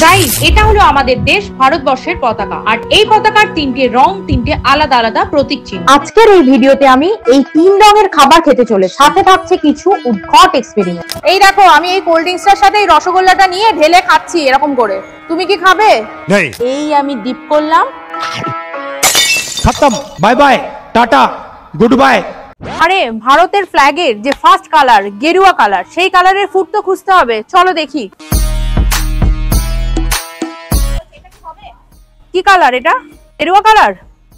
Guys, এটা হলো আমাদের দেশ ভারতবর্ষের পতাকা। আর এই পতাকার তিনটে রং, তিনটে আলাদা আলাদা প্রতীক চিহ্ন। আজকের এই ভিডিওতে আমি এই তিন রঙের খাবার খেতে চলে, সাথে থাকছে কিছু উদ্ভট এক্সপেরিমেন্ট। এই দেখো, আমি এই কোল্ড ড্রিঙ্কসটার সাথে এই রসগোল্লাটা নিয়ে ঢেলে খাচ্ছি এরকম করে। তুমি কি খাবে? এই আমি ডিপ করলাম। খতম, bye bye, tata, good bye. আরে ভারতের ফ্ল্যাগের যে ফার্স্ট কালার গেরুয়া কালার, সেই কালারের ফুড তো খুঁজতে হবে। চলো দেখি কি কালার এটা। গেরুয়া কালার?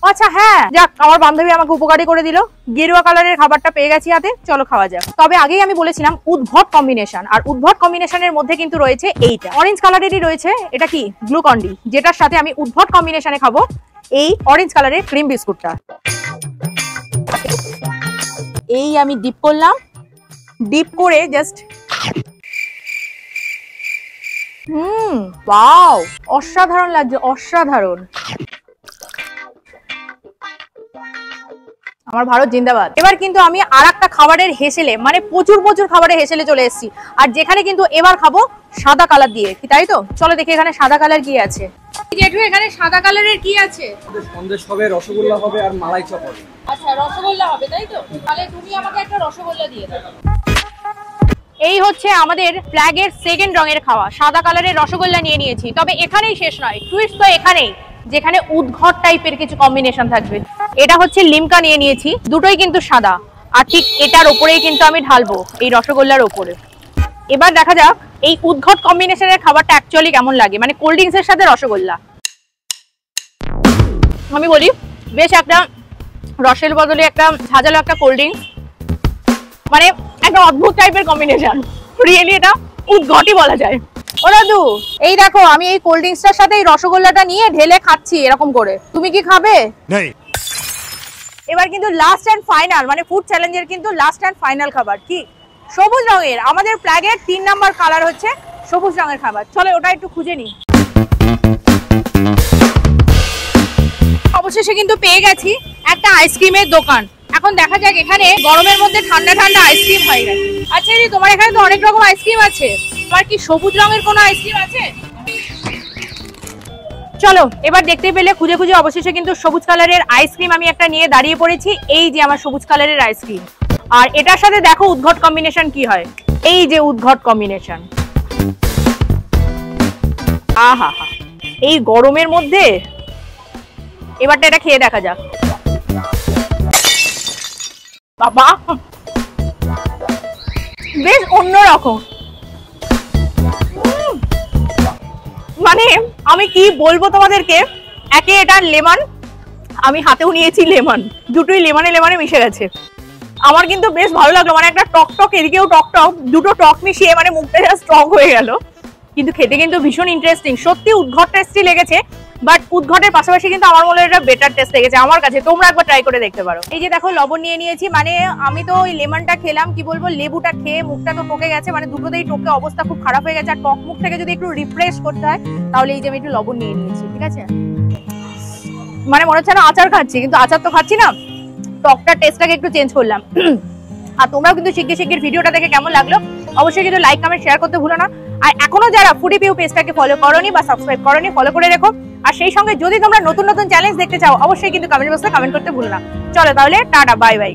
আচ্ছা হ্যাঁ, যাক আমার বান্ধবী আমাকে উপকারী করে দিল, গেরুয়া কালারের খাবারটা পেয়ে গেছি হাতে। চলো খাওয়া যাক। তবে আগেই আমি বলেছিলাম উদ্ভট কম্বিনেশন, আর উদ্ভট কম্বিনেশনের মধ্যে কিন্তু রয়েছে এইটা অরেঞ্জ কালারেরই রয়েছে। এটা কি গ্লুকন্ডি, যেটার সাথে আমি উদ্ভট কম্বিনেশনে খাবো এই অরেঞ্জ কালারের ক্রিম বিস্কুটটা। এই আমি ডিপ করলাম, ডিপ করে জাস্ট ওয়াও, অসাধারণ লাগছে, অসাধারণ। আমার ভারত জিন্দাবাদ। এবার কিন্তু আমি আরেকটা খাবারের হেসেলে, মানে প্রচুর প্রচুর খাবারের হেসেলে চলে এসেছি। আর যেখানে কিন্তু এবার খাবো সাদা কালার দিয়ে, কি তাই তো? চলো দেখি এখানে সাদা কালার কি আছে। জেঠু, এখানে সাদা কালারের কি আছে? সন্দেশ হবে, রসগোল্লা হবে আর মালাই চপ হবে। আচ্ছা রসগোল্লা হবে তাই তো? তাহলে তুমি আমাকে একটা রসগোল্লা দিয়ে দাও। এই হচ্ছে আমাদের ফ্ল্যাগের সেকেন্ড রঙের খাওয়া, সাদা কালারের রসগোল্লা নিয়ে নিয়েছি। তবে এখানেই শেষ নয়, টুইস্ট তো এখানেই, যেখানে উদ্ভট টাইপের কিছু কম্বিনেশন থাকবে। এটা হচ্ছে লিমকা নিয়ে নিয়েছি, দুটোই কিন্তু সাদা। আর ঠিক এটার ওপরেই কিন্তু আমি ঢালবো, এই রসগোল্লার ওপরে। এবার দেখা যাক এই উদ্ভট কম্বিনেশনের খাবারটা অ্যাকচুয়ালি কেমন লাগে, মানে কোল্ড ড্রিঙ্কস এর সাথে রসগোল্লা। আমি বলি, বেশ একটা রসের বদলে একটা ঝাঁঝালো একটা কোল্ড ড্রিঙ্কস, মানে একটা অদ্ভুত টাইপের কম্বিনেশন। রিয়েলি এটা উদ্ভটই বলা যায়। ও দাদু, এই দেখো আমি এই কোল্ড ড্রিঙ্কসটার সাথে এই রসগোল্লাটা নিয়ে ঢেলে খাচ্ছি এরকম করে। তুমি কি খাবে? এবার কিন্তু লাস্ট এন্ড ফাইনাল, মানে ফুড চ্যালেঞ্জের কিন্তু লাস্ট এন্ড ফাইনাল খাবার কি সবুজ রঙের। আমাদের ফ্ল্যাগের 3 নাম্বার কালার হচ্ছে সবুজ রঙের খাবার। চলো ওটা একটু খুঁজে নিই। অবশেষে কিন্তু পেয়ে গেছি একটা আইসক্রিমের দোকান। এখন দেখা যাক এখানে গরমের মধ্যে ঠান্ডা ঠান্ডা আইসক্রিম হয়ে গেছে। আচ্ছা রে, তোমার এখানে তো অনেক রকম আইসক্রিম আছে, তোমার কি সবুজ রঙের কোনো আইসক্রিম আছে? চলো এবার দেখতে পেলে খুঁজে খুঁজে অবশেষে কিন্তু সবুজ কালারের আইসক্রিম আমি একটা নিয়ে দাঁড়িয়ে পড়েছি। এই যে আমার সবুজ কালারের আইসক্রিম, আর এটার সাথে দেখো উদ্ভট কম্বিনেশন কি হয়। এই যে উদ্ভট কম্বিনেশন, আহা হা, এই গরমের মধ্যে এবারটা এটা খেয়ে দেখা যাক। বাবা বেশ অন্যরকম, মানে আমি কি বলবো তোমাদেরকে। একে এটা লেমন, আমি হাতেও নিয়েছি লেমন, দুটোই লেমনে লেমনে মিশে গেছে। আমার কিন্তু বেশ ভালো লাগলো, মানে একটা টক টক, এদিকেও টক টক, দুটো টক মিশিয়ে মানে মুখটা স্ট্রং হয়ে গেল। কিন্তু খেতে কিন্তু ভীষণ ইন্টারেস্টিং, সত্যি উদ্ভট টেস্টি লেগেছে। বাট উদ্ঘটের পাশাপাশি কিন্তু আমার মনে হয় এটা বেটার টেস্ট লেগেছে আমার কাছে। তোমরা একবার ট্রাই করে দেখতে পারো। এই যে দেখো লবণ নিয়ে নিয়েছি, মানে আমি তো ওই লেমনটা খেলাম, কি বলবো, লেবুটা খেয়ে মুখটা তো টকে গেছে, মানে দুটোতেই টকে অবস্থা খুব খারাপ হয়ে গেছে। আর টক মুখ থেকে যদি একটু রিফ্রেশ করতে হয় তাহলে এই যে আমি একটু লবণ নিয়ে নিয়েছি, ঠিক আছে? মানে মনে হচ্ছে না আচার খাচ্ছি, কিন্তু আচার তো খাচ্ছি না, টকটার টেস্টটাকে একটু চেঞ্জ করলাম। আর তোমরাও কিন্তু শিগগির ভিডিওটা দেখে কেমন লাগলো অবশ্যই কিন্তু লাইক কমেন্ট শেয়ার করতে ভুলো না। আর এখনো যারা ফুডি পিউ পেজটাকে ফলো করোনি বা সাবস্ক্রাইব করোনি, ফলো করে রেখো। আর সেই সঙ্গে যদি তোমরা নতুন নতুন চ্যালেঞ্জ দেখতে চাও অবশ্যই কিন্তু কমেন্ট বক্সে কমেন্ট করতে ভুলো না। চলো তাহলে টাটা, বাই বাই।